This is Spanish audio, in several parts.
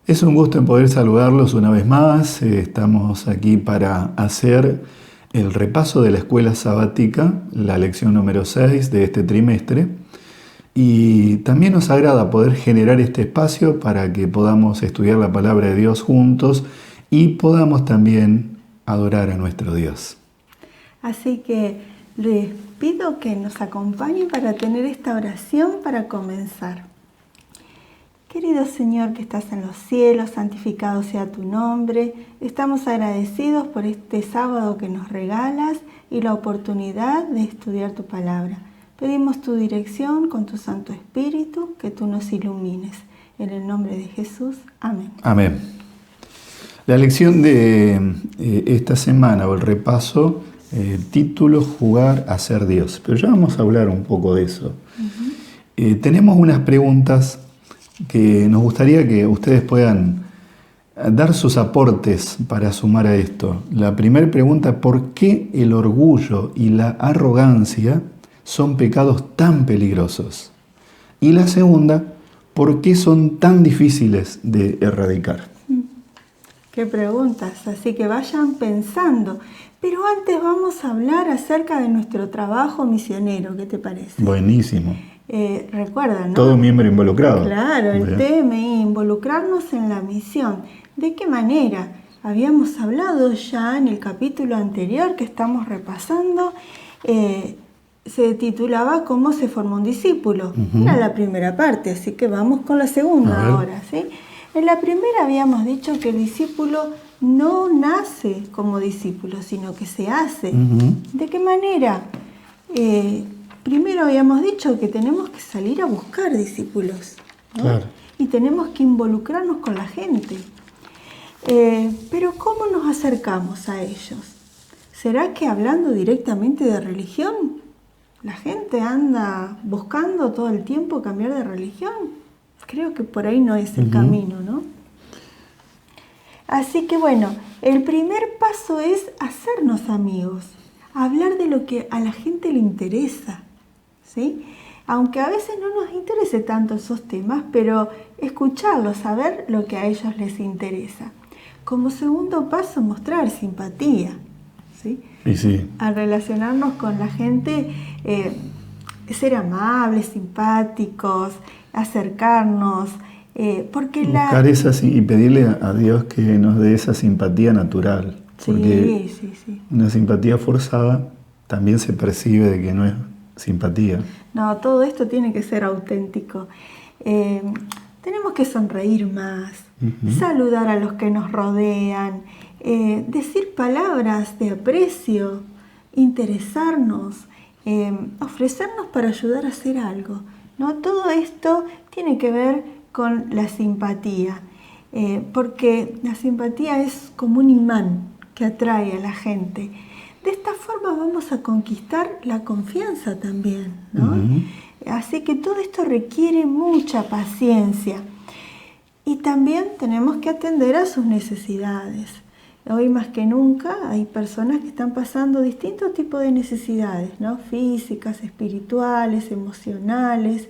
Es un gusto en poder saludarlos una vez más. Estamos aquí para hacer el repaso de la escuela sabática, la lección número 6 de este trimestre. Y también nos agrada poder generar este espacio para que podamos estudiar la palabra de Dios juntos y podamos también adorar a nuestro Dios. Así que les pido que nos acompañen para tener esta oración para comenzar. Querido Señor que estás en los cielos, santificado sea tu nombre. Estamos agradecidos por este sábado que nos regalas y la oportunidad de estudiar tu palabra. Pedimos tu dirección con tu Santo Espíritu, que tú nos ilumines. En el nombre de Jesús. Amén. Amén. La lección de esta semana, o el repaso, título Jugar a ser Dios. Pero ya vamos a hablar un poco de eso. Tenemos unas preguntas que nos gustaría que ustedes puedan dar sus aportes para sumar a esto. La primera pregunta: ¿por qué el orgullo y la arrogancia son pecados tan peligrosos? Y la segunda: ¿por qué son tan difíciles de erradicar? Qué preguntas, así que vayan pensando. Pero antes vamos a hablar acerca de nuestro trabajo misionero, ¿qué te parece? Buenísimo. Recuerda, ¿no? Todo miembro involucrado. Claro, el Bien. TMI, involucrarnos en la misión. ¿De qué manera? Habíamos hablado ya en el capítulo anterior que estamos repasando, se titulaba ¿Cómo se forma un discípulo? Era la primera parte, así que vamos con la segunda ahora, ¿sí? En la primera habíamos dicho que el discípulo no nace como discípulo, sino que se hace. ¿De qué manera? Primero habíamos dicho que tenemos que salir a buscar discípulos, ¿no? Claro. Y tenemos que involucrarnos con la gente. Pero ¿cómo nos acercamos a ellos? ¿Será que hablando directamente de religión? ¿La gente anda buscando todo el tiempo cambiar de religión? Creo que por ahí no es el camino, ¿no? Así que bueno, el primer paso es hacernos amigos, hablar de lo que a la gente le interesa, ¿sí? Aunque a veces no nos interese tanto esos temas, pero escucharlos, saber lo que a ellos les interesa. Como segundo paso, mostrar simpatía, ¿sí? Y sí. Al relacionarnos con la gente, ser amables, simpáticos, acercarnos, porque buscar y pedirle a Dios que nos dé esa simpatía natural. Porque sí. Una simpatía forzada también se percibe de que no es simpatía. No, todo esto tiene que ser auténtico. Tenemos que sonreír más, saludar a los que nos rodean, decir palabras de aprecio, interesarnos, ofrecernos para ayudar a hacer algo, ¿no? Todo esto tiene que ver con la simpatía, porque la simpatía es como un imán que atrae a la gente. De esta forma vamos a conquistar la confianza también, ¿no? Así que todo esto requiere mucha paciencia. Y también tenemos que atender a sus necesidades. Hoy más que nunca hay personas que están pasando distintos tipos de necesidades, ¿no? Físicas, espirituales, emocionales.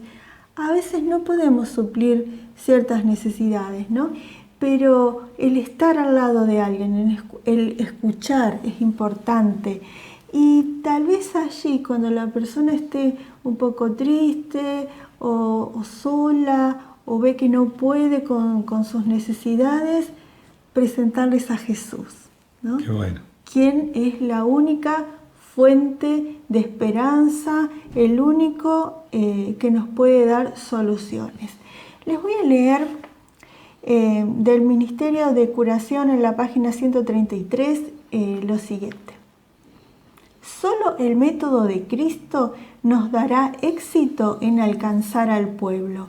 A veces no podemos suplir ciertas necesidades, ¿no? Pero el estar al lado de alguien, el escuchar es importante. Y tal vez allí, cuando la persona esté un poco triste o sola o ve que no puede con sus necesidades, presentarles a Jesús, ¿no? Qué bueno. Quien es la única fuente de esperanza, el único que nos puede dar soluciones. Les voy a leer del Ministerio de Curación en la página 133 lo siguiente. Solo el método de Cristo nos dará éxito en alcanzar al pueblo.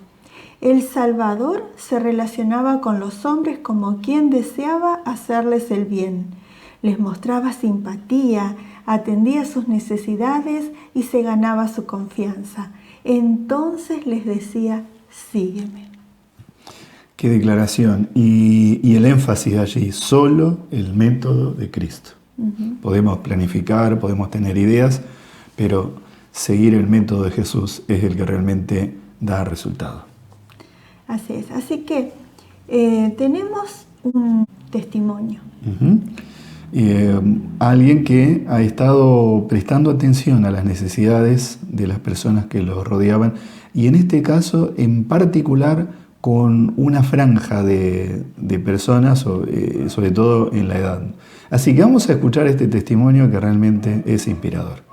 El Salvador se relacionaba con los hombres como quien deseaba hacerles el bien. Les mostraba simpatía, atendía sus necesidades y se ganaba su confianza. Entonces les decía, sígueme. Qué declaración. Y el énfasis allí, solo el método de Cristo. Podemos planificar, podemos tener ideas, pero seguir el método de Jesús es el que realmente da resultado. Así es. Así que tenemos un testimonio. Ujú. Alguien que ha estado prestando atención a las necesidades de las personas que lo rodeaban y en este caso en particular con una franja de personas, sobre todo en la edad. Así que vamos a escuchar este testimonio que realmente es inspirador.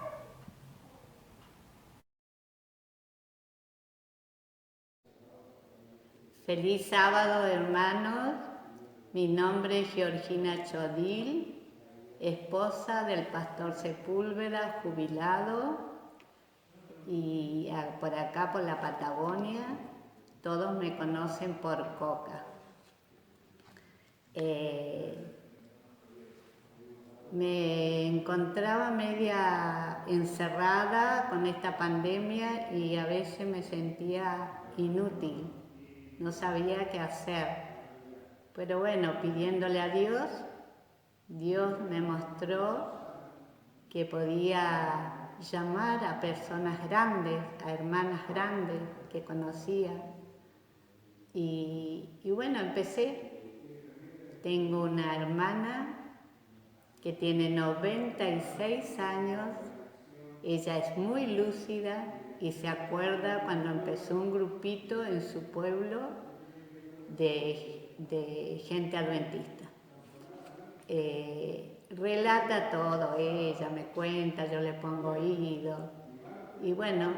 Feliz sábado, hermanos. Mi nombre es Georgina Chodil, esposa del pastor Sepúlveda, jubilado, y por acá, por la Patagonia, todos me conocen por Coca. Me encontraba media encerrada con esta pandemia y a veces me sentía inútil, no sabía qué hacer. Pero bueno, pidiéndole a Dios, Dios me mostró que podía llamar a personas grandes, a hermanas grandes que conocía. Y bueno, empecé. Tengo una hermana que tiene 96 años, ella es muy lúcida y se acuerda cuando empezó un grupito en su pueblo de gente adventista. Relata todo, ella me cuenta, yo le pongo oído. Y bueno,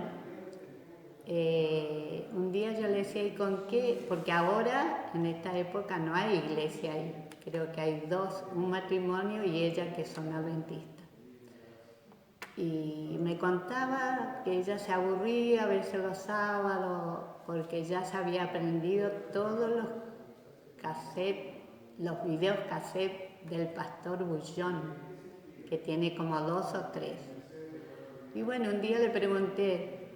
un día yo le decía, ¿y con qué? Porque ahora, en esta época, no hay iglesia ahí. Creo que hay dos, un matrimonio y ella que son adventistas. Y me contaba que ella se aburría a veces los sábados porque ya se había aprendido todos los cassettes, los videos cassettes del pastor Bullón, que tiene como 2 o 3. Y bueno, un día le pregunté,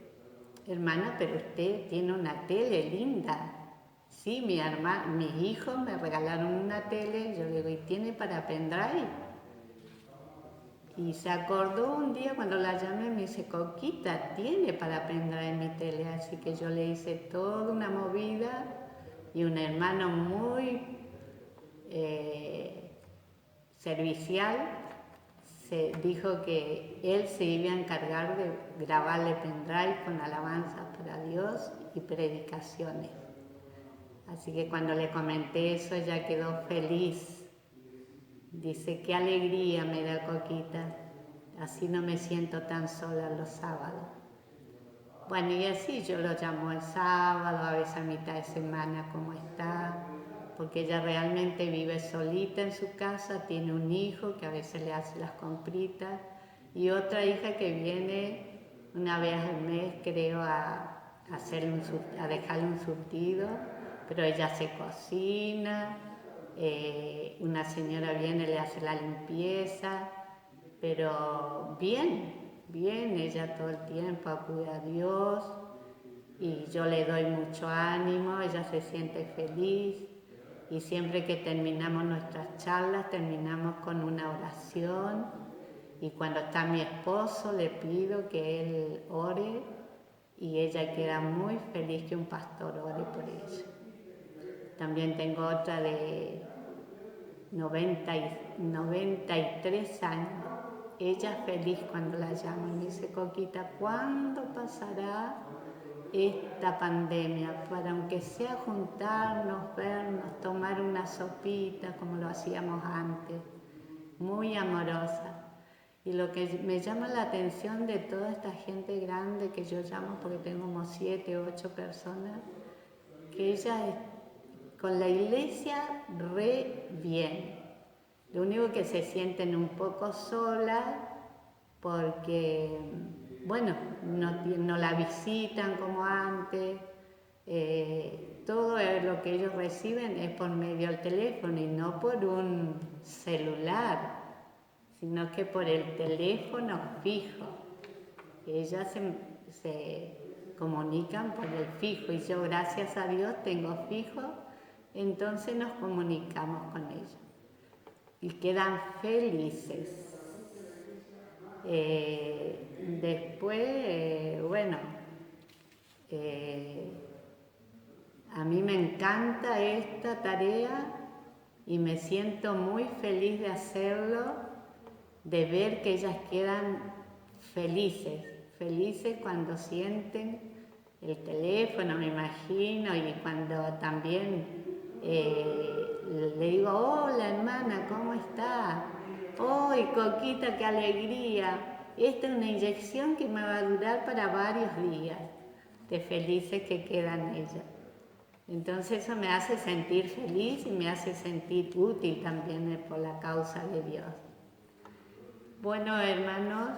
hermana, pero usted tiene una tele linda. Sí, mis hijos me regalaron una tele. Yo le digo, ¿y tiene para pendrive? Y se acordó un día cuando la llamé y me dice, Coquita, tiene para pendrive mi tele. Así que yo le hice toda una movida y un hermano muy servicial se dijo que él se iba a encargar de grabarle pendrive con alabanzas para Dios y predicaciones. Así que cuando le comenté eso, ella quedó feliz. Dice, qué alegría me da Coquita, así no me siento tan sola los sábados. Bueno, y así yo lo llamo el sábado, a veces a mitad de semana, cómo está, porque ella realmente vive solita en su casa, tiene un hijo que a veces le hace las compritas y otra hija que viene una vez al mes, creo, a dejarle un surtido, pero ella se cocina, una señora viene, le hace la limpieza, pero bien, ella todo el tiempo acude a Dios y yo le doy mucho ánimo, ella se siente feliz y siempre que terminamos nuestras charlas terminamos con una oración y cuando está mi esposo le pido que él ore y ella queda muy feliz que un pastor ore por ella. También tengo otra de 93 años. Ella feliz cuando la llamo y me dice, Coquita, ¿cuándo pasará esta pandemia? Para aunque sea juntarnos, vernos, tomar una sopita como lo hacíamos antes. Muy amorosa. Y lo que me llama la atención de toda esta gente grande que yo llamo, porque tengo como 7, 8 personas, que ella es con la iglesia re bien. Lo único que se sienten un poco solas porque, bueno, no la visitan como antes. Todo lo que ellos reciben es por medio del teléfono y no por un celular, sino que por el teléfono fijo. Ellas se comunican por el fijo y yo, gracias a Dios, tengo fijo, entonces nos comunicamos con ellos y quedan felices. Después, bueno, A mí me encanta esta tarea y me siento muy feliz de hacerlo, de ver que ellas quedan felices cuando sienten el teléfono, me imagino, y cuando también le digo, hola hermana, ¿cómo está? ¡Ay, Coquita, qué alegría! Esta es una inyección que me va a durar para varios días, de felices que quedan ellas. Entonces eso me hace sentir feliz y me hace sentir útil también por la causa de Dios. Bueno, hermanos,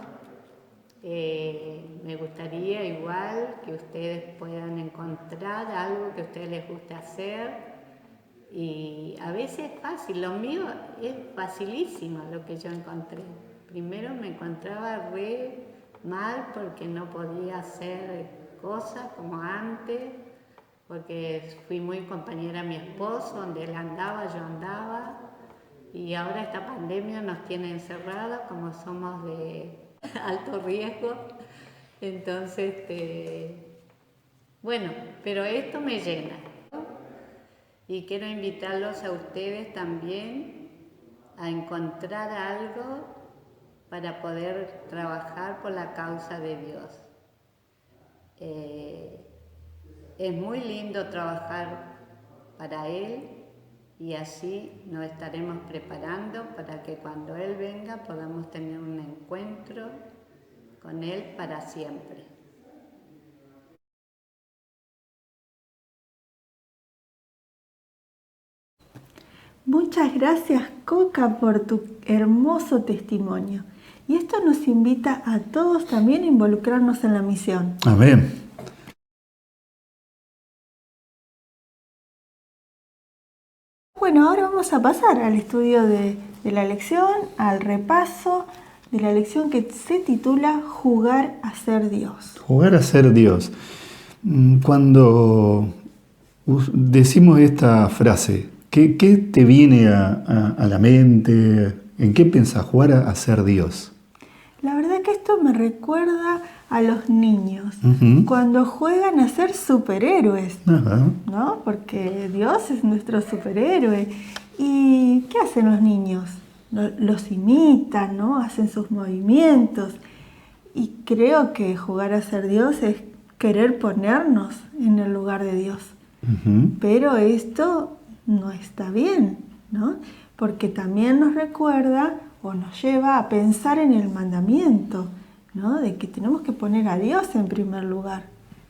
me gustaría igual que ustedes puedan encontrar algo que a ustedes les guste hacer, y a veces es fácil, lo mío es facilísimo lo que yo encontré. Primero me encontraba re mal porque no podía hacer cosas como antes, porque fui muy compañera a mi esposo, donde él andaba, yo andaba, y ahora esta pandemia nos tiene encerrados como somos de alto riesgo. Entonces, bueno, pero esto me llena. Y quiero invitarlos a ustedes también a encontrar algo para poder trabajar por la causa de Dios. Es muy lindo trabajar para Él y así nos estaremos preparando para que cuando Él venga podamos tener un encuentro con Él para siempre. Muchas gracias, Coca, por tu hermoso testimonio. Y esto nos invita a todos también a involucrarnos en la misión. Amén. Bueno, ahora vamos a pasar al estudio de la lección, al repaso de la lección que se titula Jugar a ser Dios. Jugar a ser Dios. Cuando decimos esta frase, ¿qué te viene a la mente? ¿En qué piensas? Jugar a ser Dios. La verdad que esto me recuerda a los niños, cuando juegan a ser superhéroes, ¿no? Porque Dios es nuestro superhéroe. ¿Y qué hacen los niños? Los imitan, ¿no? Hacen sus movimientos. Y creo que jugar a ser Dios es querer ponernos en el lugar de Dios. Pero esto no está bien, ¿no? Porque también nos recuerda o nos lleva a pensar en el mandamiento, ¿no? De que tenemos que poner a Dios en primer lugar.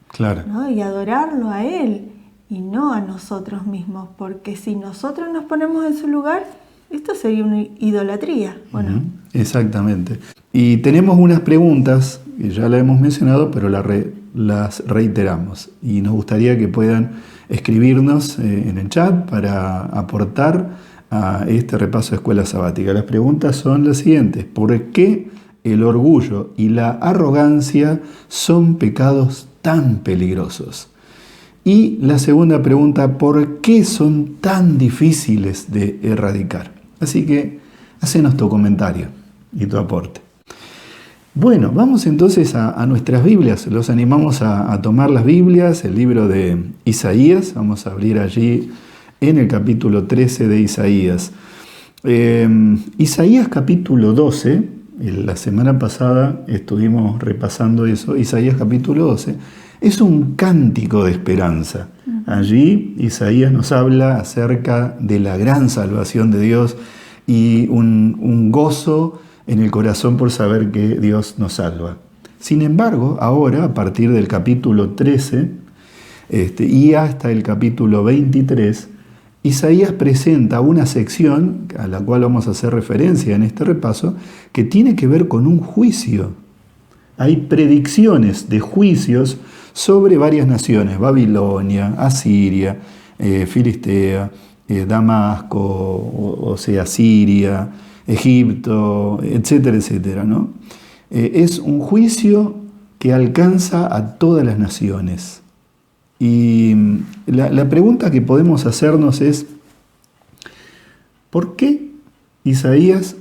Claro. ¿No? Y adorarlo a Él y no a nosotros mismos, porque si nosotros nos ponemos en su lugar, esto sería una idolatría, ¿o no? Exactamente. Y tenemos unas preguntas, que ya las hemos mencionado, pero las reiteramos. Y nos gustaría que puedan escribirnos en el chat para aportar a este repaso de escuela sabática. Las preguntas son las siguientes. ¿Por qué el orgullo y la arrogancia son pecados tan peligrosos? Y la segunda pregunta, ¿por qué son tan difíciles de erradicar? Así que, hacenos tu comentario y tu aporte. Bueno, vamos entonces a nuestras Biblias. Los animamos a tomar las Biblias, el libro de Isaías. Vamos a abrir allí en el capítulo 13 de Isaías. Isaías capítulo 12, la semana pasada estuvimos repasando eso. Isaías capítulo 12 es un cántico de esperanza. Allí Isaías nos habla acerca de la gran salvación de Dios y un gozo en el corazón por saber que Dios nos salva. Sin embargo, ahora, a partir del capítulo 13 y hasta el capítulo 23, Isaías presenta una sección a la cual vamos a hacer referencia en este repaso, que tiene que ver con un juicio. Hay predicciones de juicios sobre varias naciones: Babilonia, Asiria, Filistea, Damasco, o sea, Siria, Egipto, etcétera, etcétera, ¿no? Es un juicio que alcanza a todas las naciones. Y la pregunta que podemos hacernos es, ¿por qué Isaías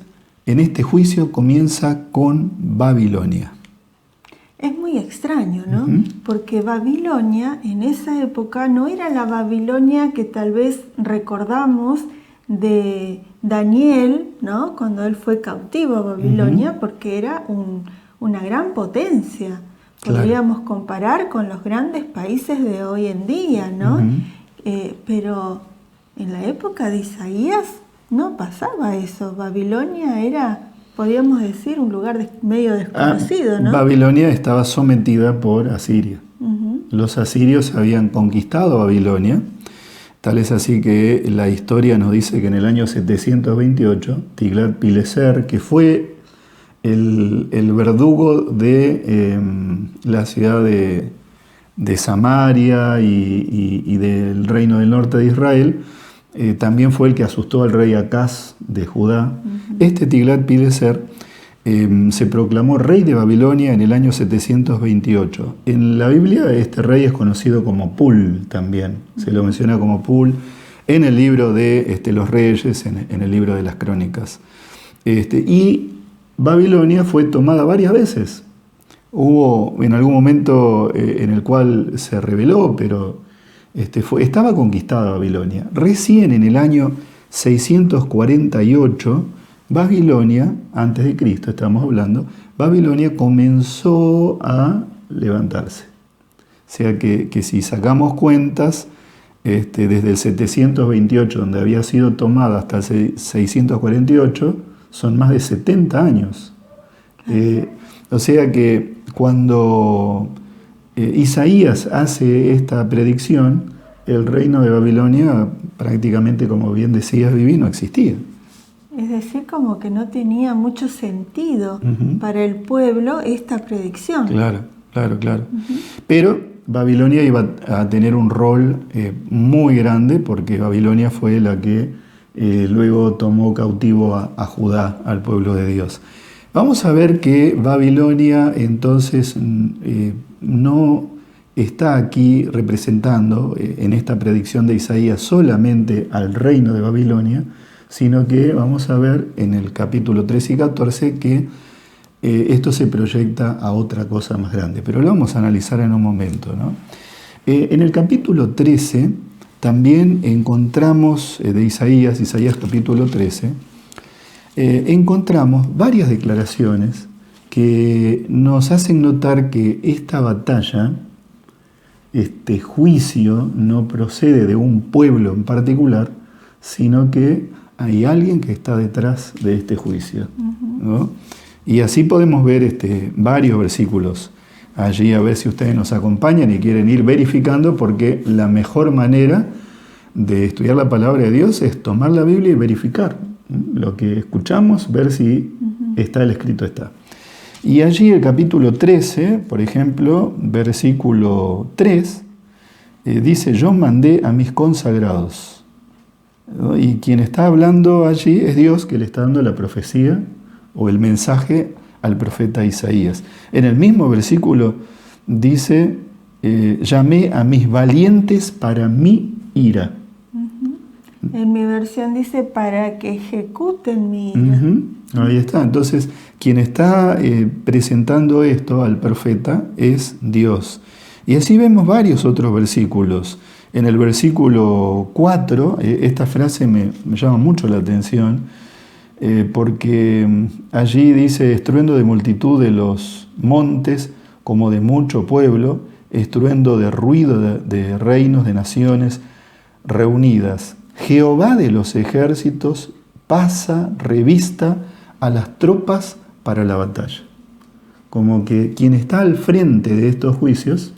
en este juicio comienza con Babilonia? Es muy extraño, ¿no? Porque Babilonia en esa época no era la Babilonia que tal vez recordamos de Daniel, ¿no? Cuando él fue cautivo a Babilonia, porque era una gran potencia. Podríamos comparar con los grandes países de hoy en día, ¿no? Pero en la época de Isaías no pasaba eso. Babilonia era, podríamos decir, un lugar medio desconocido, ¿no? Babilonia estaba sometida por Asiria. Los asirios habían conquistado Babilonia, tal es así que la historia nos dice que en el año 728, Tiglat-Pileser, que fue el verdugo de la ciudad de Samaria y del reino del norte de Israel, también fue el que asustó al rey Acaz de Judá. Este Tiglat-Pileser se proclamó rey de Babilonia en el año 728. En la Biblia este rey es conocido como Pul también, se lo menciona como Pul en el libro de los reyes, en el libro de las crónicas. Y Babilonia fue tomada varias veces. Hubo en algún momento en el cual se rebeló, pero estaba conquistada Babilonia. Recién en el año 648, Babilonia, antes de Cristo estamos hablando, Babilonia comenzó a levantarse. O sea que si sacamos cuentas, desde el 728, donde había sido tomada, hasta el 648, son más de 70 años. O sea que cuando Isaías hace esta predicción, el reino de Babilonia prácticamente, como bien decías, Vivi, no existía. Es decir, como que no tenía mucho sentido para el pueblo esta predicción. Claro. Pero Babilonia iba a tener un rol muy grande, porque Babilonia fue la que luego tomó cautivo a Judá, al pueblo de Dios. Vamos a ver que Babilonia entonces no está aquí representando en esta predicción de Isaías solamente al reino de Babilonia, sino que vamos a ver en el capítulo 13 y 14 que esto se proyecta a otra cosa más grande, pero lo vamos a analizar en un momento, ¿no? En el capítulo 13 también encontramos de Isaías capítulo 13, encontramos varias declaraciones que nos hacen notar que esta batalla, este juicio, no procede de un pueblo en particular, sino que hay alguien que está detrás de este juicio, ¿no? Y así podemos ver varios versículos allí, a ver si ustedes nos acompañan y quieren ir verificando, porque la mejor manera de estudiar la palabra de Dios es tomar la Biblia y verificar lo que escuchamos, ver si está el escrito está. Y allí el capítulo 13, por ejemplo, versículo 3, dice: yo mandé a mis consagrados. ¿No? Y quien está hablando allí es Dios, que le está dando la profecía o el mensaje al profeta Isaías. En el mismo versículo dice: llamé a mis valientes para mi ira. En mi versión dice: para que ejecuten mi ira. Ahí está. Entonces, quien está presentando esto al profeta es Dios. Y así vemos varios otros versículos. En el versículo 4, esta frase me llama mucho la atención, porque allí dice: estruendo de multitud de los montes, como de mucho pueblo, estruendo de ruido de reinos, de naciones reunidas. Jehová de los ejércitos pasa revista a las tropas para la batalla. Como que quien está al frente de estos juicios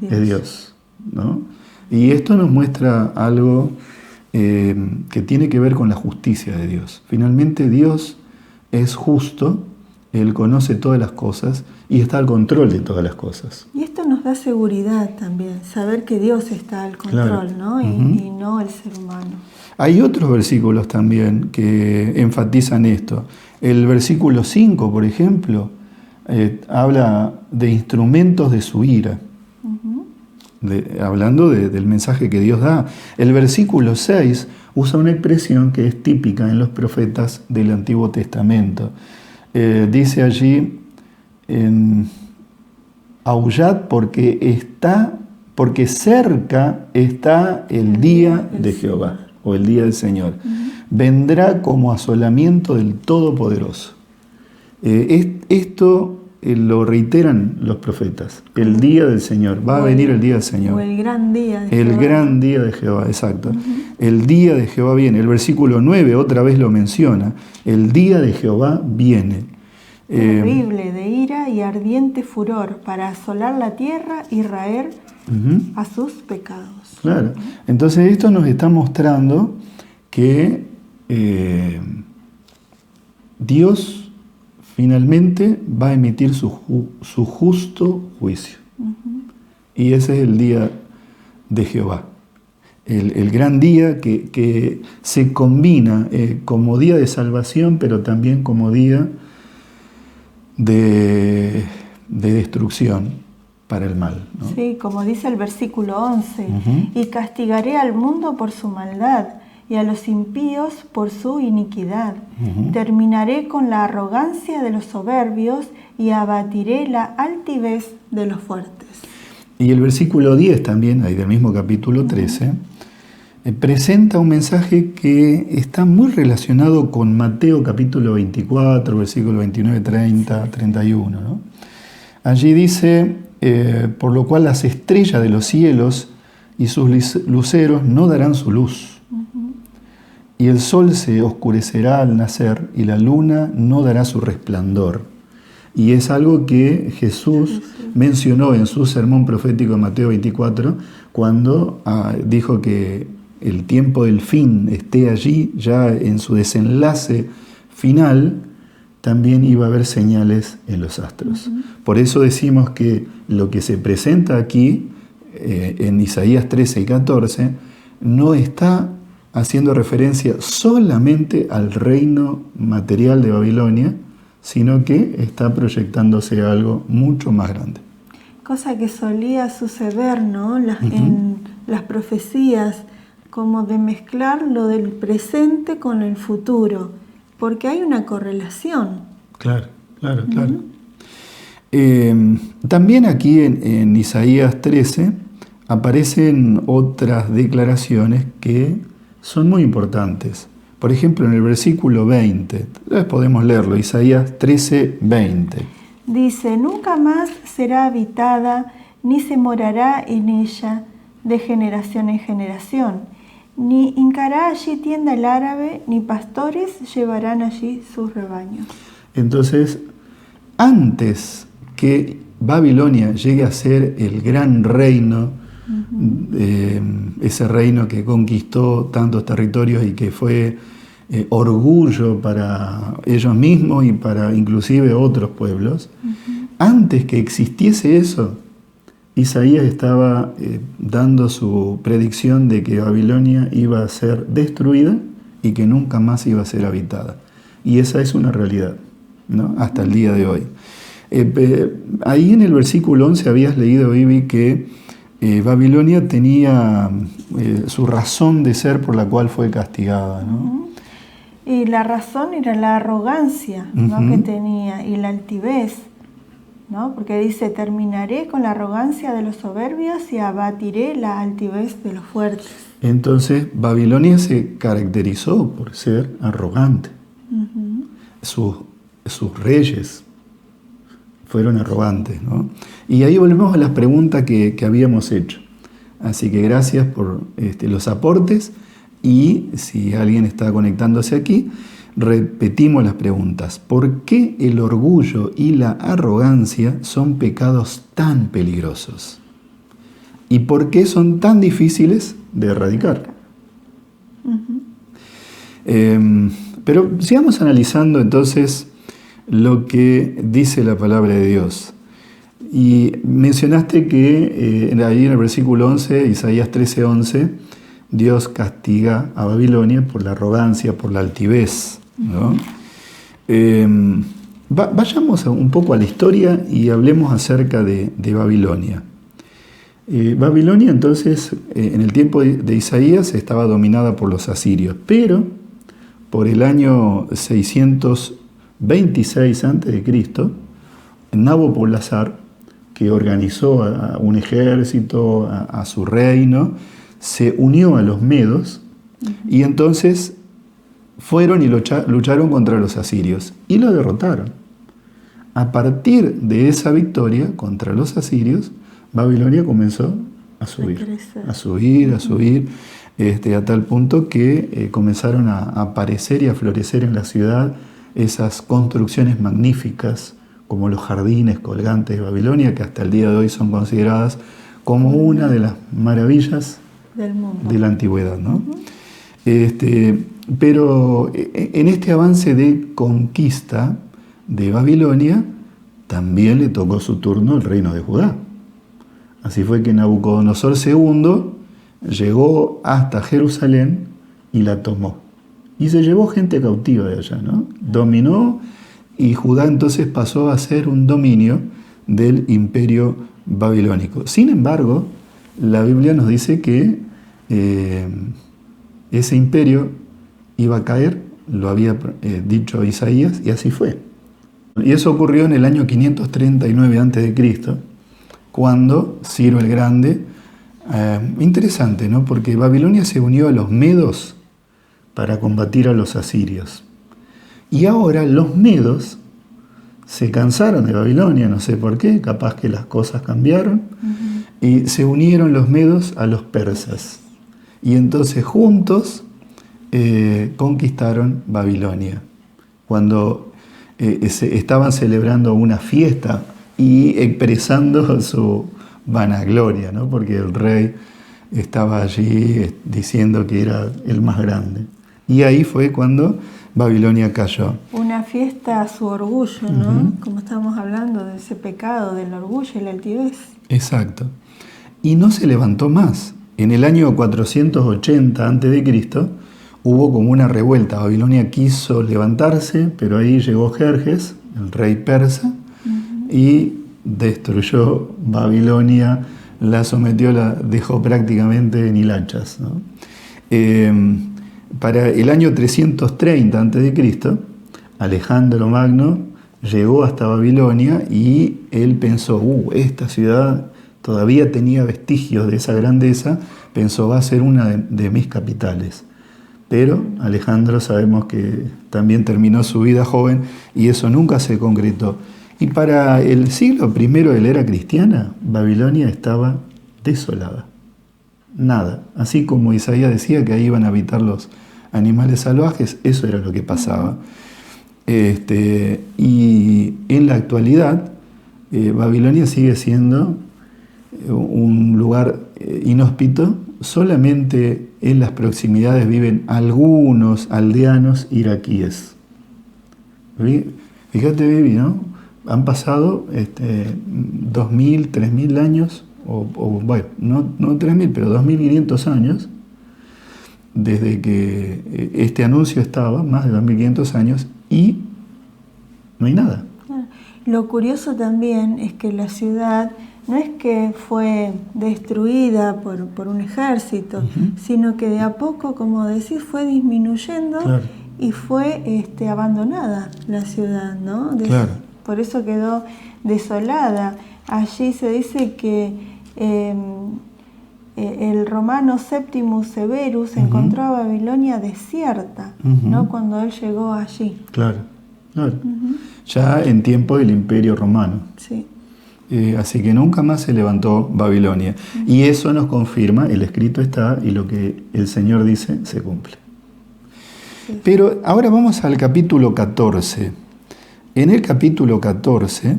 es Dios, ¿no? Y esto nos muestra algo que tiene que ver con la justicia de Dios. Finalmente Dios es justo, Él conoce todas las cosas y está al control de todas las cosas. Y esto nos da seguridad también, saber que Dios está al control, claro, ¿no? Y no el ser humano. Hay otros versículos también que enfatizan esto. El versículo 5, por ejemplo, habla de instrumentos de su ira. Hablando del mensaje que Dios da. El versículo 6 usa una expresión que es típica en los profetas del Antiguo Testamento. Dice allí, aullad porque cerca está el día de Jehová, o el día del Señor. Vendrá como asolamiento del Todopoderoso. Esto lo reiteran los profetas. El día del Señor. Va a venir el día del Señor. O el gran día de Jehová. El gran día de Jehová, exacto. El día de Jehová viene. El versículo 9 otra vez lo menciona. El día de Jehová viene. Terrible de ira y ardiente furor para asolar la tierra y raer a sus pecados. Claro. Entonces esto nos está mostrando que Dios finalmente va a emitir su justo juicio. Y ese es el día de Jehová. El gran día que se combina como día de salvación, pero también como día de destrucción para el mal, ¿no? Sí, como dice el versículo 11, y castigaré al mundo por su maldad y a los impíos por su iniquidad. Terminaré con la arrogancia de los soberbios y abatiré la altivez de los fuertes. Y el versículo 10 también, ahí del mismo capítulo 13, presenta un mensaje que está muy relacionado con Mateo capítulo 24, versículo 29, 30, 31, ¿no? Allí dice, por lo cual las estrellas de los cielos y sus luceros no darán su luz. Y el sol se oscurecerá al nacer y la luna no dará su resplandor. Y es algo que Jesús mencionó en su sermón profético en Mateo 24, cuando dijo que el tiempo del fin esté allí, ya en su desenlace final, también iba a haber señales en los astros. Por eso decimos que lo que se presenta aquí, en Isaías 13 y 14, no está haciendo referencia solamente al reino material de Babilonia, sino que está proyectándose a algo mucho más grande. Cosa que solía suceder, ¿no? En las profecías, como de mezclar lo del presente con el futuro, porque hay una correlación. Claro. También aquí en Isaías 13 aparecen otras declaraciones que son muy importantes. Por ejemplo, en el versículo 20, podemos leerlo, Isaías 13, 20. Dice, nunca más será habitada, ni se morará en ella de generación en generación, ni hincará allí tienda el árabe, ni pastores llevarán allí sus rebaños. Entonces, antes que Babilonia llegue a ser el gran reino, ese reino que conquistó tantos territorios y que fue orgullo para ellos mismos y para inclusive otros pueblos, antes que existiese eso, Isaías estaba dando su predicción de que Babilonia iba a ser destruida y que nunca más iba a ser habitada. Y esa es una realidad, ¿no? Hasta el día de hoy. Ahí en el versículo 11 habías leído, Vivi, que Babilonia tenía su razón de ser por la cual fue castigada, ¿no? Y la razón era la arrogancia, ¿no? que tenía, y la altivez, ¿no? Porque dice, terminaré con la arrogancia de los soberbios y abatiré la altivez de los fuertes. Entonces, Babilonia se caracterizó por ser arrogante. Sus reyes fueron arrogantes, ¿no? Y ahí volvemos a las preguntas que habíamos hecho. Así que gracias por los aportes, y si alguien está conectándose aquí, repetimos las preguntas. ¿Por qué el orgullo y la arrogancia son pecados tan peligrosos? ¿Y por qué son tan difíciles de erradicar? Pero sigamos analizando entonces lo que dice la palabra de Dios. Y mencionaste que ahí en el versículo 11, Isaías 13:11, Dios castiga a Babilonia por la arrogancia, por la altivez, ¿no? Vayamos un poco a la historia y hablemos acerca de Babilonia. Babilonia entonces, en el tiempo de Isaías, estaba dominada por los asirios, pero por el año 626 a.C., Nabopolassar que organizó a un ejército, a su reino, se unió a los medos y entonces fueron y lucharon contra los asirios y lo derrotaron. A partir de esa victoria contra los asirios, Babilonia comenzó a subir, a tal punto que comenzaron a aparecer y a florecer en la ciudad esas construcciones magníficas como los jardines colgantes de Babilonia, que hasta el día de hoy son consideradas como una de las maravillas del mundo, de la antigüedad, ¿no? Pero en este avance de conquista de Babilonia también le tocó su turno el reino de Judá. Así fue que Nabucodonosor II llegó hasta Jerusalén y la tomó. Y se llevó gente cautiva de allá, ¿no? Dominó, y Judá entonces pasó a ser un dominio del imperio babilónico. Sin embargo, la Biblia nos dice que ese imperio iba a caer, lo había dicho Isaías, y así fue. Y eso ocurrió en el año 539 a.C., cuando Ciro el Grande, interesante, ¿no? Porque Babilonia se unió a los medos para combatir a los asirios. Y ahora los medos se cansaron de Babilonia, no sé por qué, capaz que las cosas cambiaron, y se unieron los medos a los persas. Y entonces juntos conquistaron Babilonia. Cuando estaban celebrando una fiesta y expresando su vanagloria, ¿no? Porque el rey estaba allí diciendo que era el más grande. Y ahí fue cuando Babilonia cayó. Una fiesta a su orgullo, ¿no? Como estábamos hablando de ese pecado, del orgullo y la altivez. Exacto. Y no se levantó más. En el año 480 a.C. hubo como una revuelta. Babilonia quiso levantarse, pero ahí llegó Jerjes, el rey persa, y destruyó Babilonia, la sometió, la dejó prácticamente en hilachas, ¿no? Para el año 330 a.C., Alejandro Magno llegó hasta Babilonia y él pensó, esta ciudad todavía tenía vestigios de esa grandeza, pensó, va a ser una de mis capitales. Pero Alejandro sabemos que también terminó su vida joven y eso nunca se concretó. Y para el siglo I de la era cristiana, Babilonia estaba desolada. Nada. Así como Isaías decía que ahí iban a habitar los animales salvajes, eso era lo que pasaba. Y en la actualidad, Babilonia sigue siendo un lugar inhóspito. Solamente en las proximidades viven algunos aldeanos iraquíes. Fíjate, Vivi, ¿no? Han pasado 2.000, 3.000 años, bueno, no 3.000, pero 2.500 años, desde que este anuncio estaba, más de 2.500 años, y no hay nada. Lo curioso también es que la ciudad no es que fue destruida por un ejército, sino que de a poco, como decís, fue disminuyendo. Claro. Y fue abandonada la ciudad, ¿no? Claro. Por eso quedó desolada. Allí se dice que el romano Septimus Severus encontró a Babilonia desierta, ¿no? Cuando él llegó allí. Claro, claro. Ya en tiempo del Imperio Romano. Sí. Así que nunca más se levantó Babilonia. Y eso nos confirma, el escrito está, y lo que el Señor dice se cumple. Sí. Pero ahora vamos al capítulo 14. En el capítulo 14,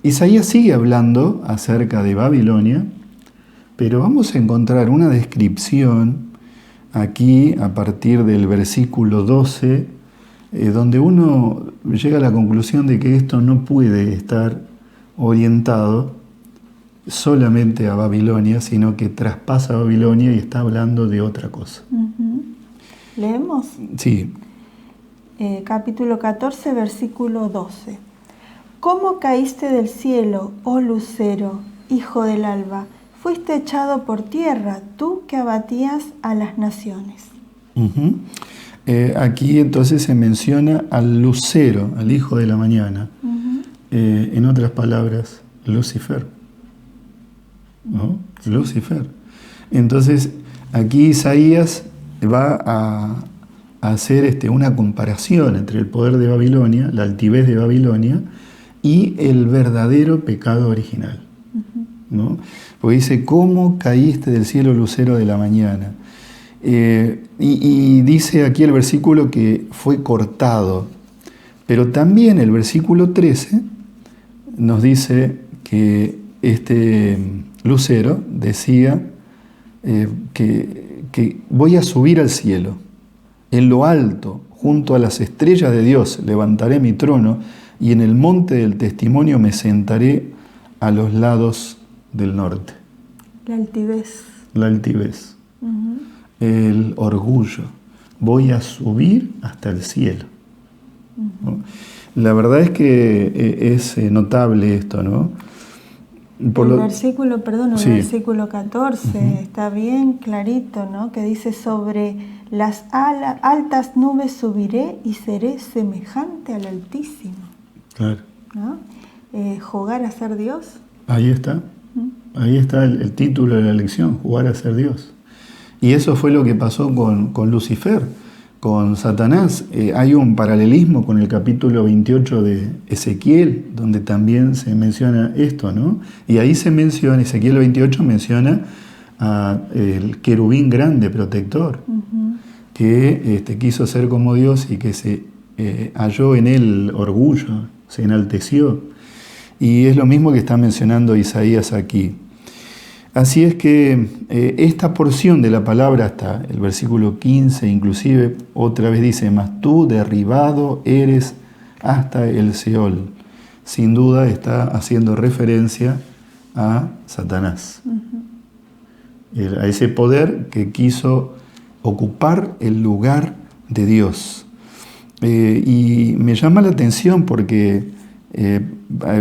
Isaías sigue hablando acerca de Babilonia, pero vamos a encontrar una descripción aquí a partir del versículo 12, donde uno llega a la conclusión de que esto no puede estar orientado solamente a Babilonia, sino que traspasa Babilonia y está hablando de otra cosa. ¿Leemos? Sí. Capítulo 14, versículo 12. ¿Cómo caíste del cielo, oh lucero, hijo del alba? Fuiste echado por tierra, tú que abatías a las naciones. Aquí entonces se menciona al lucero, al hijo de la mañana. En otras palabras, Lucifer, ¿no? Sí. Lucifer. Entonces, aquí Isaías va a hacer una comparación entre el poder de Babilonia, la altivez de Babilonia, y el verdadero pecado original, ¿no? Porque dice, ¿cómo caíste del cielo, lucero de la mañana? Y dice aquí el versículo que fue cortado, pero también el versículo 13 nos dice que este lucero decía que voy a subir al cielo, en lo alto, junto a las estrellas de Dios, levantaré mi trono y en el monte del testimonio me sentaré a los lados del norte. La altivez. La altivez. El orgullo. Voy a subir hasta el cielo. ¿No? La verdad es que es notable esto, ¿no? El versículo 14 está bien clarito, ¿no? Que dice, sobre las altas nubes subiré y seré semejante al Altísimo. Claro. ¿No? Jugar a ser Dios. Ahí está. Ahí está el título de la lección, jugar a ser Dios. Y eso fue lo que pasó con Lucifer, con Satanás. Hay un paralelismo con el capítulo 28 de Ezequiel, donde también se menciona esto, ¿no? Y ahí se menciona, Ezequiel 28 menciona al querubín grande protector, que quiso ser como Dios y que se halló en él orgullo, se enalteció. Y es lo mismo que está mencionando Isaías aquí. Así es que esta porción de la palabra, hasta el versículo 15 inclusive, otra vez dice, mas tú derribado eres hasta el Seol. Sin duda está haciendo referencia a Satanás, a ese poder que quiso ocupar el lugar de Dios. Y me llama la atención porque,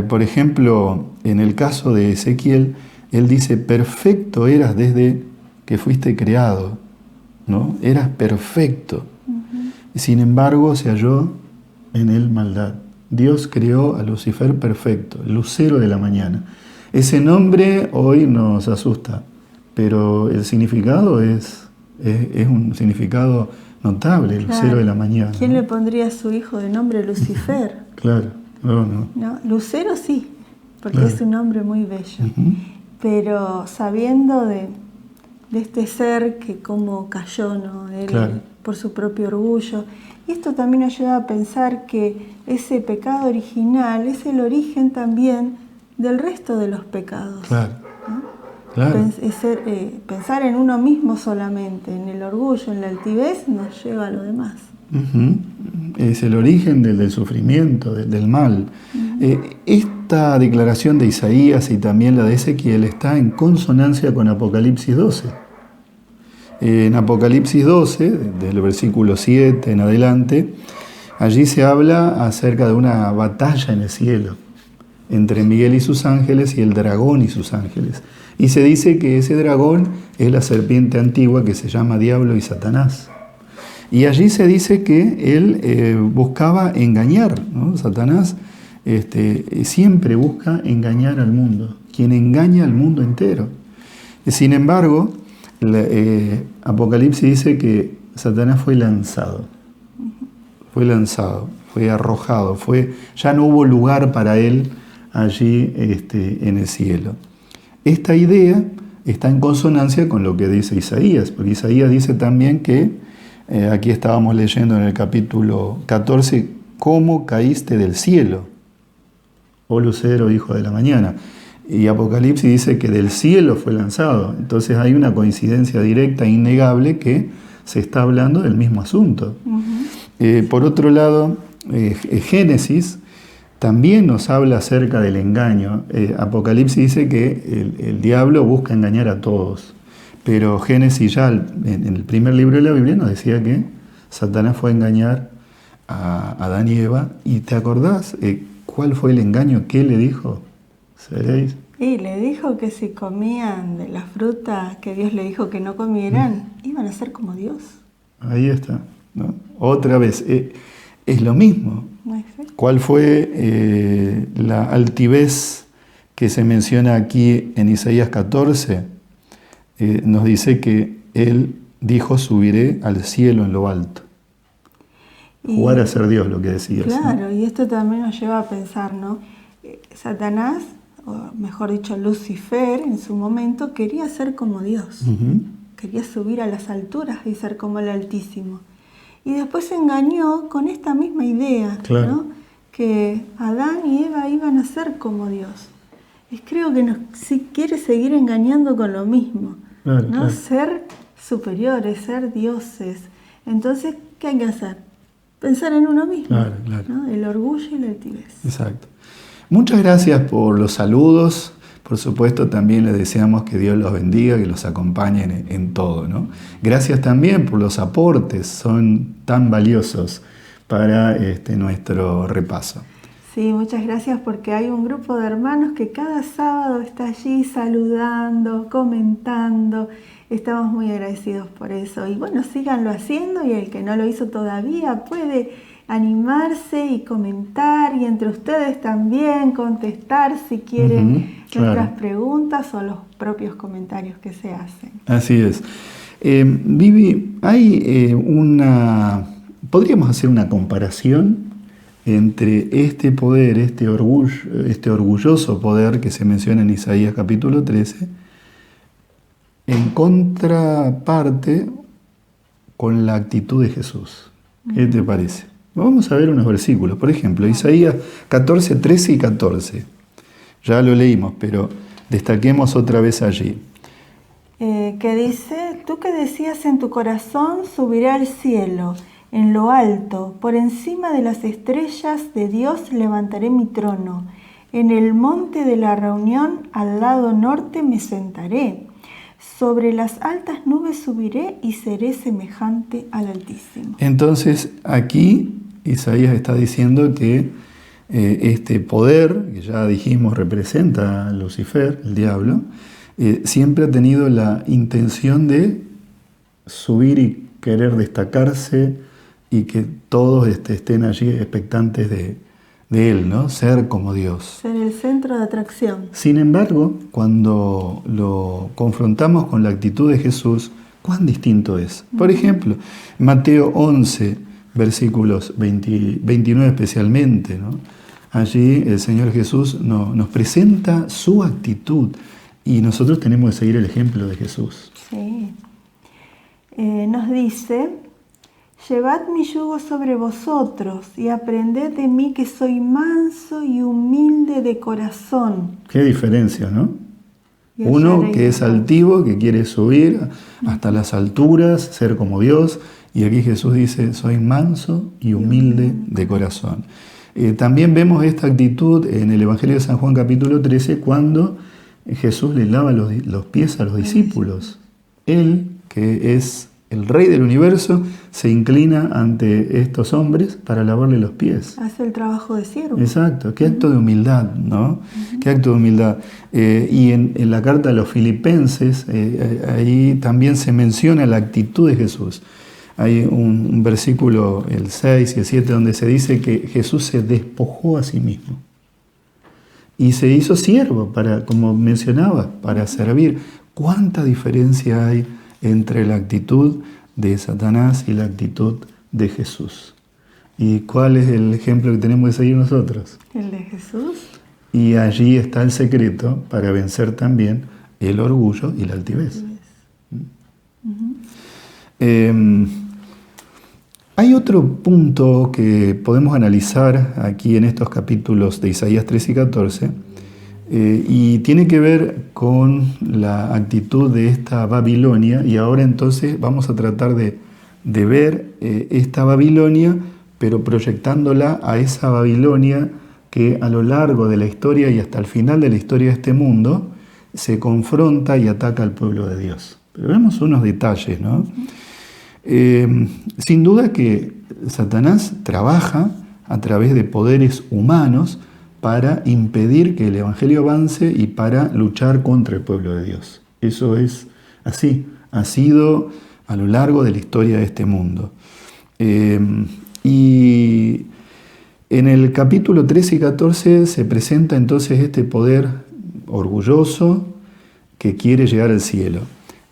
por ejemplo, en el caso de Ezequiel, él dice, perfecto eras desde que fuiste creado, ¿no? Eras perfecto. Sin embargo, se halló en él maldad. Dios creó a Lucifer perfecto, el lucero de la mañana. Ese nombre hoy nos asusta, pero el significado es un significado notable, el lucero de la mañana. ¿Quién le pondría a su hijo de nombre Lucifer? Claro, no. Lucero sí, porque es un nombre muy bello. Pero sabiendo de este ser que como cayó, ¿no? Él, por su propio orgullo. Y esto también ayuda a pensar que ese pecado original es el origen también del resto de los pecados. ¿No? Pensar en uno mismo solamente, en el orgullo, en la altivez, nos lleva a lo demás. Es el origen del sufrimiento, del mal. Esta declaración de Isaías y también la de Ezequiel está en consonancia con Apocalipsis 12. En Apocalipsis 12, del versículo 7 en adelante, allí se habla acerca de una batalla en el cielo entre Miguel y sus ángeles y el dragón y sus ángeles. Y se dice que ese dragón es la serpiente antigua que se llama Diablo y Satanás. Y allí se dice que él buscaba engañar, ¿no? Satanás siempre busca engañar al mundo, quien engaña al mundo entero. Sin embargo, Apocalipsis dice que Satanás fue lanzado, fue arrojado, ya no hubo lugar para él allí en el cielo. Esta idea está en consonancia con lo que dice Isaías, porque Isaías dice también que, aquí estábamos leyendo en el capítulo 14, ¿cómo caíste del cielo, oh lucero, hijo de la mañana? Y Apocalipsis dice que del cielo fue lanzado. Entonces hay una coincidencia directa e innegable que se está hablando del mismo asunto. Por otro lado, Génesis también nos habla acerca del engaño. Apocalipsis dice que el diablo busca engañar a todos. Pero Génesis ya en el primer libro de la Biblia nos decía que Satanás fue a engañar a Adán y Eva. ¿Y te acordás cuál fue el engaño que le dijo? ¿Seréis? Y le dijo que si comían de la fruta que Dios le dijo que no comieran, iban a ser como Dios. Ahí está, ¿no? otra vez. Es lo mismo. ¿Cuál fue la altivez que se menciona aquí en Isaías 14? Nos dice que él dijo: subiré al cielo en lo alto. Jugar a ser Dios, lo que decías. Claro, ¿no? y esto también nos lleva a pensar, ¿no? Satanás, o mejor dicho Lucifer, en su momento quería ser como Dios. Quería subir a las alturas y ser como el Altísimo. Y después se engañó con esta misma idea, claro, ¿no? Que Adán y Eva iban a ser como Dios. Y creo que si quiere seguir engañando con lo mismo, claro, ¿no? Claro. Ser superiores, ser dioses. Entonces, ¿qué hay que hacer? Pensar en uno mismo, claro, claro, ¿no? El orgullo y la altivez. Exacto. Muchas gracias por los saludos. Por supuesto, también les deseamos que Dios los bendiga, que los acompañe en todo, ¿no? Gracias también por los aportes, son tan valiosos para nuestro repaso. Sí, muchas gracias, porque hay un grupo de hermanos que cada sábado está allí saludando, comentando. Estamos muy agradecidos por eso. Y bueno, síganlo haciendo, y el que no lo hizo todavía puede animarse y comentar, y entre ustedes también contestar si quieren nuestras preguntas o los propios comentarios que se hacen. Así es. Vivi, hay podríamos hacer una comparación entre este poder, este orgulloso poder que se menciona en Isaías capítulo 13, en contraparte con la actitud de Jesús. ¿Qué te parece? Vamos a ver unos versículos. Por ejemplo, Isaías 14, 13 y 14. Ya lo leímos, pero destaquemos otra vez allí. Que dice: tú que decías en tu corazón, subiré al cielo, en lo alto, por encima de las estrellas de Dios levantaré mi trono. En el monte de la reunión, al lado norte, me sentaré. Sobre las altas nubes subiré y seré semejante al Altísimo. Entonces, aquí Isaías está diciendo que este poder, que ya dijimos representa a Lucifer, el diablo, siempre ha tenido la intención de subir y querer destacarse, y que todos estén allí expectantes de él, ¿no? Ser como Dios. Ser el centro de atracción. Sin embargo, cuando lo confrontamos con la actitud de Jesús, ¿cuán distinto es? Por ejemplo, Mateo 11, versículos 29 especialmente, ¿no? Allí el Señor Jesús nos presenta su actitud, y nosotros tenemos que seguir el ejemplo de Jesús. Sí. Nos dice: llevad mi yugo sobre vosotros y aprended de mí, que soy manso y humilde de corazón. Qué diferencia, ¿no? Uno que es altivo, que quiere subir hasta las alturas, ser como Dios, y aquí Jesús dice: soy manso y humilde de corazón. También vemos esta actitud en el Evangelio de San Juan capítulo 13, cuando Jesús le lava los pies a los discípulos. Él, que es el Rey del universo, se inclina ante estos hombres para lavarle los pies. Hace el trabajo de siervo. Exacto, qué acto de humildad, ¿no? Qué acto de humildad. Y en la carta a los Filipenses, ahí también se menciona la actitud de Jesús. Hay un versículo, el 6 y el 7, donde se dice que Jesús se despojó a sí mismo y se hizo siervo, como mencionaba, para servir. ¿Cuánta diferencia hay entre la actitud de Satanás y la actitud de Jesús? ¿Y cuál es el ejemplo que tenemos que seguir nosotros? El de Jesús. Y allí está el secreto para vencer también el orgullo y la altivez. Hay otro punto que podemos analizar aquí en estos capítulos de Isaías 13 y 14, y tiene que ver con la actitud de esta Babilonia. Y ahora entonces vamos a tratar de ver esta Babilonia, pero proyectándola a esa Babilonia que a lo largo de la historia y hasta el final de la historia de este mundo se confronta y ataca al pueblo de Dios. Pero vemos unos detalles, ¿no? Sin duda que Satanás trabaja a través de poderes humanos para impedir que el Evangelio avance y para luchar contra el pueblo de Dios. Eso es así, ha sido a lo largo de la historia de este mundo. Y en el capítulo 13 y 14 se presenta entonces este poder orgulloso que quiere llegar al cielo.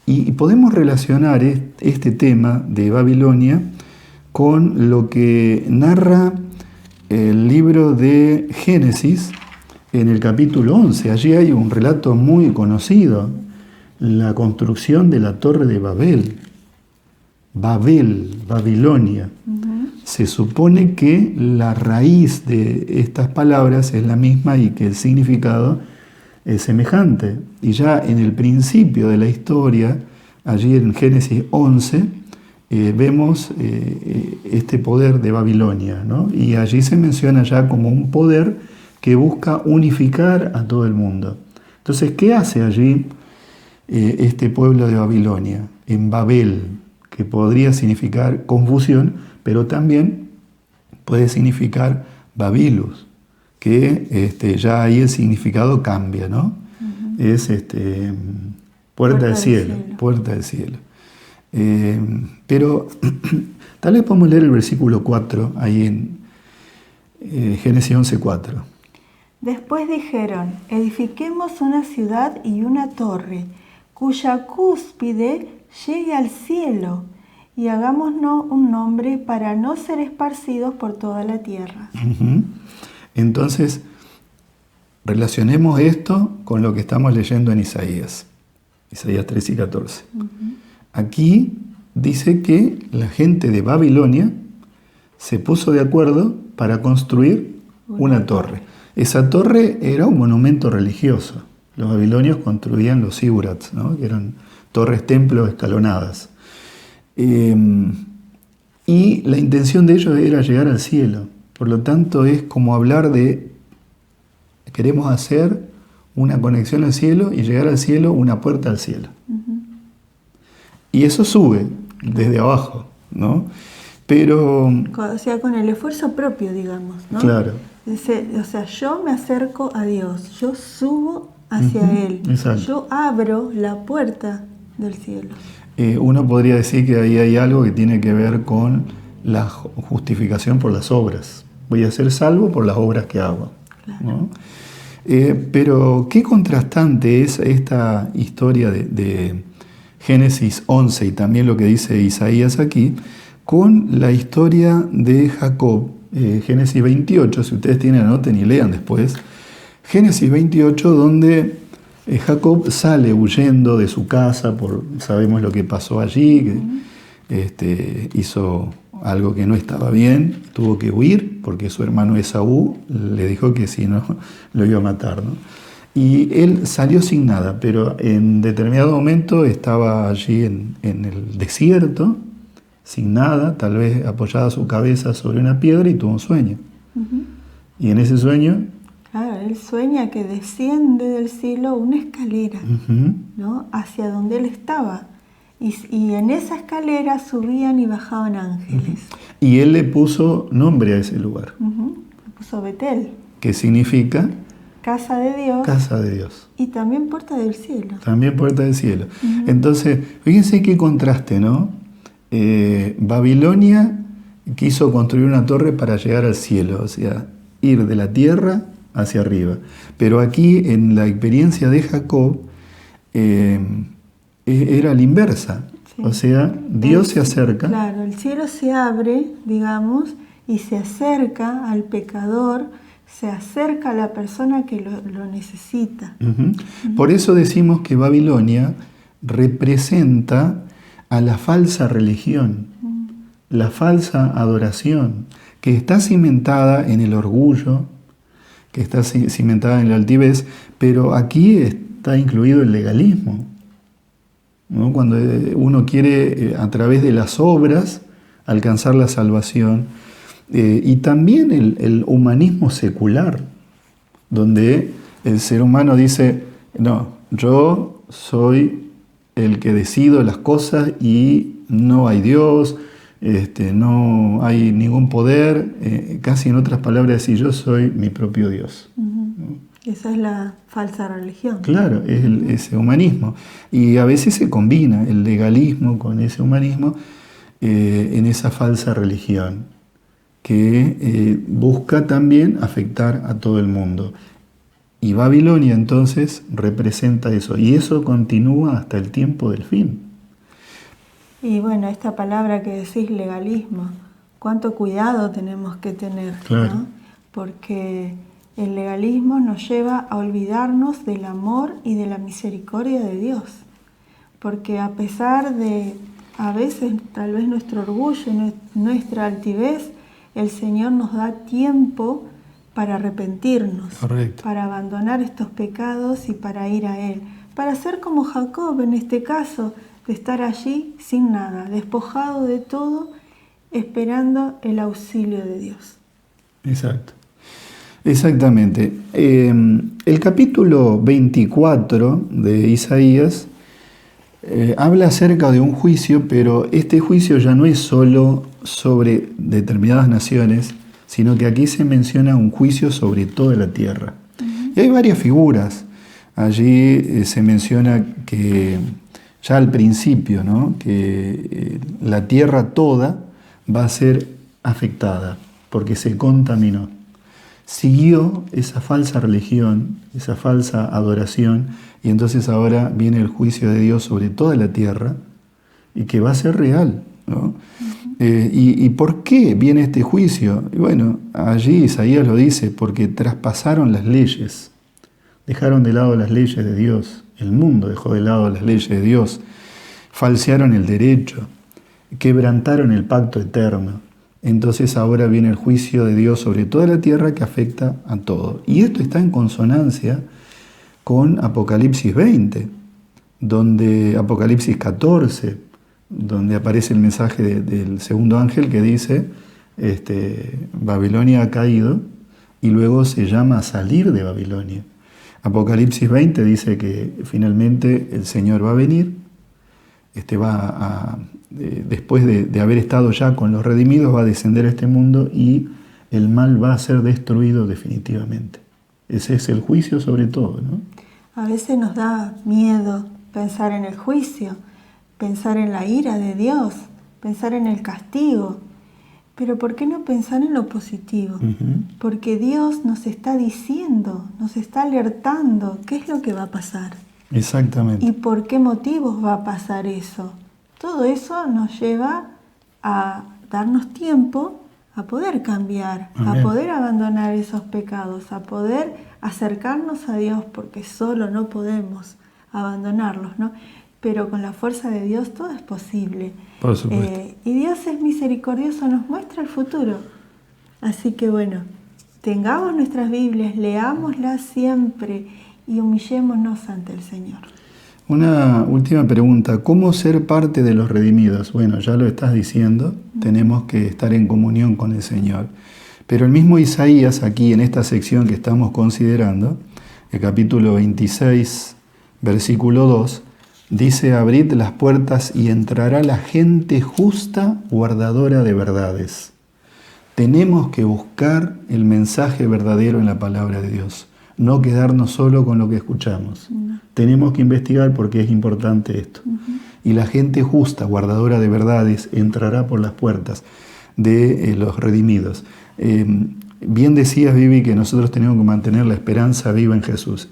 Y podemos relacionar este tema de Babilonia con lo que narra el libro de Génesis en el capítulo 11. Allí hay un relato muy conocido, la construcción de la Torre de Babel. Babilonia. Se supone que la raíz de estas palabras es la misma y que el significado es semejante. Y ya en el principio de la historia, allí en Génesis 11, vemos este poder de Babilonia, ¿no? Y allí se menciona ya como un poder que busca unificar a todo el mundo. Entonces, ¿qué hace allí este pueblo de Babilonia? En Babel, que podría significar confusión, pero también puede significar Babilus, que ya ahí el significado cambia, ¿no? Es puerta del cielo, puerta del cielo. Pero tal vez podemos leer el versículo 4 ahí en Génesis 11:4. Después dijeron, edifiquemos una ciudad y una torre, cuya cúspide llegue al cielo, y hagámonos un nombre para no ser esparcidos por toda la tierra. Entonces, relacionemos esto con lo que estamos leyendo en Isaías 13 y 14. Aquí dice que la gente de Babilonia se puso de acuerdo para construir una torre. Esa torre era un monumento religioso. Los babilonios construían los zigurats, ¿no? Que eran torres templos escalonadas. Y la intención de ellos era llegar al cielo. Por lo tanto, es como hablar de queremos hacer una conexión al cielo y llegar al cielo, una puerta al cielo. Y eso sube desde abajo, ¿no? Pero... O sea, con el esfuerzo propio, digamos, ¿no? Claro. O sea, yo me acerco a Dios, yo subo hacia Él, exacto. Yo abro la puerta del cielo. Uno podría decir que ahí hay algo que tiene que ver con la justificación por las obras. Voy a ser salvo por las obras que hago, claro, ¿no? Pero qué contrastante es esta historia de Génesis 11 y también lo que dice Isaías aquí, con la historia de Jacob, Génesis 28, si ustedes tienen, anoten y lean después. Génesis 28, donde Jacob sale huyendo de su casa, sabemos lo que pasó allí, que hizo algo que no estaba bien, tuvo que huir porque su hermano Esaú le dijo que si no lo iba a matar, ¿no? Y él salió sin nada, pero en determinado momento estaba allí en el desierto, sin nada, tal vez apoyada su cabeza sobre una piedra y tuvo un sueño. Y en ese sueño... Claro, él sueña que desciende del cielo una escalera, ¿no? Hacia donde él estaba. Y en esa escalera subían y bajaban ángeles. Y él le puso nombre a ese lugar. Le puso Betel. Que significa... Casa de Dios. Casa de Dios. Y también puerta del cielo. También puerta del cielo. Entonces, fíjense qué contraste, ¿no? Babilonia quiso construir una torre para llegar al cielo, o sea, ir de la tierra hacia arriba. Pero aquí, en la experiencia de Jacob, era la inversa. Sí. O sea, Dios se acerca. Claro, el cielo se abre, digamos, y se acerca al pecador, se acerca a la persona que lo necesita. Por eso decimos que Babilonia representa a la falsa religión, la falsa adoración, que está cimentada en el orgullo, que está cimentada en la altivez, pero aquí está incluido el legalismo, ¿no? Cuando uno quiere a través de las obras alcanzar la salvación, y también el humanismo secular, donde el ser humano dice, no, yo soy el que decido las cosas y no hay Dios, no hay ningún poder, casi en otras palabras decir yo soy mi propio Dios. Esa es la falsa religión. Claro, es ese humanismo. Y a veces se combina el legalismo con ese humanismo, en esa falsa religión que busca también afectar a todo el mundo. Y Babilonia entonces representa eso, y eso continúa hasta el tiempo del fin. Y bueno, esta palabra que decís, legalismo, cuánto cuidado tenemos que tener, claro, ¿no? Porque el legalismo nos lleva a olvidarnos del amor y de la misericordia de Dios. Porque a pesar de, a veces, tal vez nuestro orgullo, nuestra altivez, el Señor nos da tiempo para arrepentirnos, correcto, para abandonar estos pecados y para ir a Él. Para ser como Jacob en este caso, de estar allí sin nada, despojado de todo, esperando el auxilio de Dios. Exacto. Exactamente. El capítulo 24 de Isaías habla acerca de un juicio, pero este juicio ya no es solo sobre determinadas naciones, sino que aquí se menciona un juicio sobre toda la tierra. Y hay varias figuras. Allí se menciona que ya al principio, ¿no?, que la tierra toda va a ser afectada porque se contaminó. Siguió esa falsa religión, esa falsa adoración, y entonces ahora viene el juicio de Dios sobre toda la tierra y que va a ser real, ¿no? ¿Y por qué viene este juicio? Y bueno, allí Isaías lo dice, porque traspasaron las leyes, dejaron de lado las leyes de Dios, el mundo dejó de lado las leyes de Dios, falsearon el derecho, quebrantaron el pacto eterno. Entonces ahora viene el juicio de Dios sobre toda la tierra que afecta a todo. Y esto está en consonancia con Apocalipsis 20, Apocalipsis 14, donde aparece el mensaje del segundo ángel que dice, Babilonia ha caído, y luego se llama a salir de Babilonia. Apocalipsis 20 dice que finalmente el Señor va a venir, después de haber estado ya con los redimidos, va a descender a este mundo y el mal va a ser destruido definitivamente. Ese es el juicio sobre todo, ¿no? A veces nos da miedo pensar en el juicio, pensar en la ira de Dios, pensar en el castigo. Pero ¿por qué no pensar en lo positivo? Porque Dios nos está diciendo, nos está alertando qué es lo que va a pasar. Exactamente. ¿Y por qué motivos va a pasar eso? Todo eso nos lleva a darnos tiempo a poder cambiar, Amén, a poder abandonar esos pecados, a poder acercarnos a Dios, porque solo no podemos abandonarlos, ¿no? Pero con la fuerza de Dios todo es posible. Por supuesto. Y Dios es misericordioso, nos muestra el futuro. Así que bueno, tengamos nuestras Biblias, leámoslas siempre y humillémonos ante el Señor. Una última pregunta, ¿cómo ser parte de los redimidos? Bueno, ya lo estás diciendo, tenemos que estar en comunión con el Señor. Pero el mismo Isaías, aquí en esta sección que estamos considerando, el capítulo 26, versículo 2, dice, abrid las puertas y entrará la gente justa, guardadora de verdades. Tenemos que buscar el mensaje verdadero en la palabra de Dios, no quedarnos solo con lo que escuchamos. Tenemos que investigar porque es importante esto. Y la gente justa, guardadora de verdades, entrará por las puertas de los redimidos. Bien decías, Vivi, que nosotros tenemos que mantener la esperanza viva en Jesús.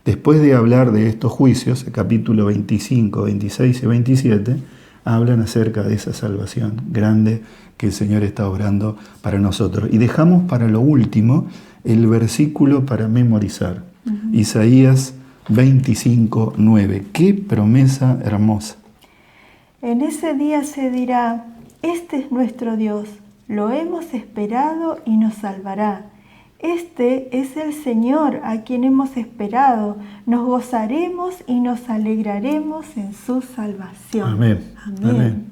Después de hablar de estos juicios, el capítulo 25, 26 y 27, hablan acerca de esa salvación grande que el Señor está obrando para nosotros. Y dejamos para lo último el versículo para memorizar. Isaías 25, 9. ¡Qué promesa hermosa! En ese día se dirá, este es nuestro Dios, lo hemos esperado y nos salvará. Este es el Señor a quien hemos esperado, nos gozaremos y nos alegraremos en su salvación. Amén. Amén. Amén.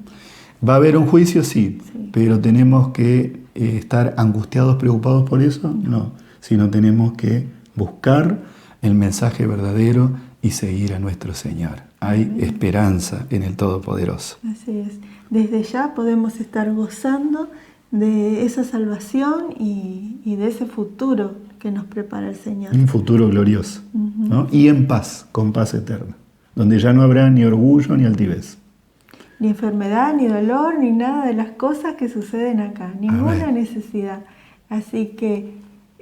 ¿Va a haber un juicio? Sí, pero tenemos que estar angustiados, preocupados por eso, no, sino tenemos que buscar el mensaje verdadero y seguir a nuestro Señor. Hay esperanza en el Todopoderoso. Así es. Desde ya podemos estar gozando de esa salvación y de ese futuro que nos prepara el Señor. Un futuro glorioso, ¿no? Y en paz, con paz eterna, donde ya no habrá ni orgullo ni altivez. Ni enfermedad, ni dolor, ni nada de las cosas que suceden acá. Ninguna Amén. necesidad. Así que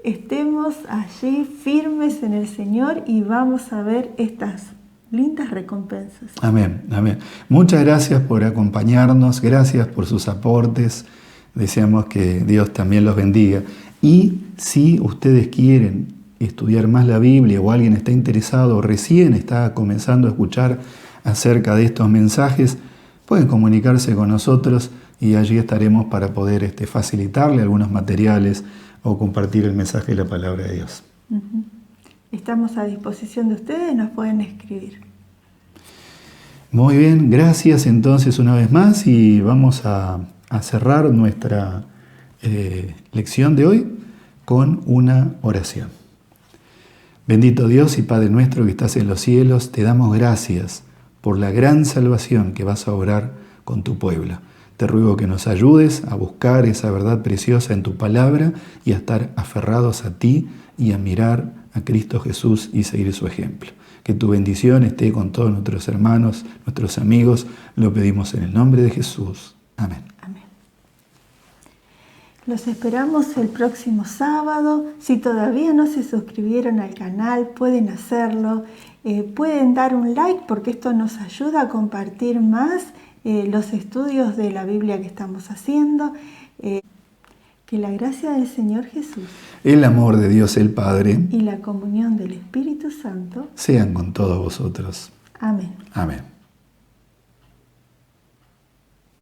estemos allí firmes en el Señor y vamos a ver estas lindas recompensas. Amén, amén. Muchas gracias por acompañarnos, gracias por sus aportes. Deseamos que Dios también los bendiga. Y si ustedes quieren estudiar más la Biblia o alguien está interesado o recién está comenzando a escuchar acerca de estos mensajes, pueden comunicarse con nosotros y allí estaremos para poder facilitarle algunos materiales o compartir el mensaje de la palabra de Dios. Estamos a disposición de ustedes, nos pueden escribir. Muy bien, gracias entonces una vez más y vamos a cerrar nuestra lección de hoy con una oración. Bendito Dios y Padre nuestro que estás en los cielos, te damos gracias por la gran salvación que vas a obrar con tu pueblo. Te ruego que nos ayudes a buscar esa verdad preciosa en tu palabra y a estar aferrados a ti y a mirar a Cristo Jesús y seguir su ejemplo. Que tu bendición esté con todos nuestros hermanos, nuestros amigos. Lo pedimos en el nombre de Jesús. Amén. Amén. Los esperamos el próximo sábado. Si todavía no se suscribieron al canal, pueden hacerlo. Pueden dar un like porque esto nos ayuda a compartir más los estudios de la Biblia que estamos haciendo. Que la gracia del Señor Jesús, El amor de Dios el Padre y la comunión del Espíritu Santo sean con todos vosotros. Amén. Amén.